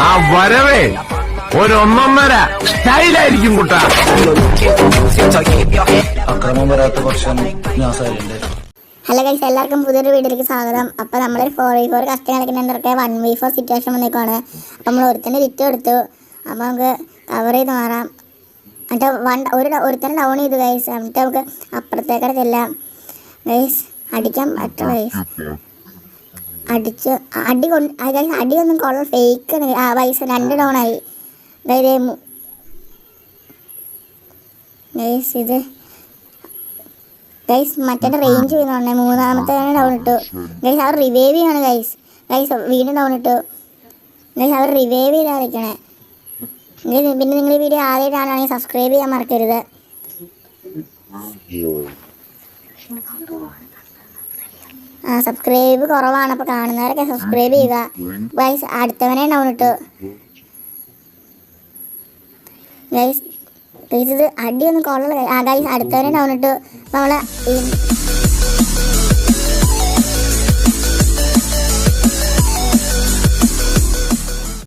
ആ വരവേ ഒരൊന്നൊന്നര സ്റ്റൈലായിരിക്കും കുട്ടാ. അക്രമം വരാത്ത പക്ഷം ഞാൻ സൈലന്റ്. ഹലോ ഗൈസ്, എല്ലാവർക്കും പുതിയൊരു വീഡിയോയിലേക്ക് സ്വാഗതം. അപ്പോൾ നമ്മളൊരു 4v4 കസ്റ്റം കളിക്കുന്നതിൻ്റെ 1v4 സിറ്റുവേഷൻ വന്നേക്കാണ്. അപ്പോൾ നമ്മൾ ഒരുത്തന്നെ ലിറ്റ് എടുത്തു. അപ്പോൾ നമുക്ക് കവർ ചെയ്ത് മാറാം. എന്നിട്ട് ഒരുത്തന്നെ ഡൗൺ ചെയ്തു ഗൈസ്. എന്നിട്ട് നമുക്ക് അപ്പുറത്തേക്കടെ ചെല്ലാം ഗൈസ്. അടിക്കാൻ പറ്റും ഗൈസ്. അടിയൊന്നും കൊള്ള ഫേക്കാണ് ഗൈസ്. 2 ഡൗൺ ആയി ഗൈസ്. ഇത് ഗൈസ് മറ്റേ റേഞ്ച് ചെയ്യുന്നുണ്ടേ. 3ാമത്തെ ഡൗൺ ഇട്ടു ഗൈസ്. അവർ റിവൈവ് ചെയ്യാണ് ഗൈസ്. വീണ്ടും ഡൗൺ ഇട്ടു ഗൈസ്. അവർ റിവൈവ് ചെയ്താൽ കളിക്കണേ ഗൈസ്. പിന്നെ നിങ്ങൾ ഈ വീഡിയോ ആദ്യമായിട്ടാണെങ്കിൽ സബ്സ്ക്രൈബ് ചെയ്യാൻ മറക്കരുത്. സബ്സ്ക്രൈബ് കുറവാണ്, അപ്പോൾ കാണുന്നവരൊക്കെ സബ്സ്ക്രൈബ് ചെയ്യുക ഗൈസ്. അടുത്തവനെ ഡൗൺ ഇട്ടു ഗൈസ്. ഇത് അടിയൊന്നും കൊള്ളല ഗൈസ്. അടുത്തവനെ ഡൗൺ ഇട്ടു. അപ്പോൾ നമ്മൾ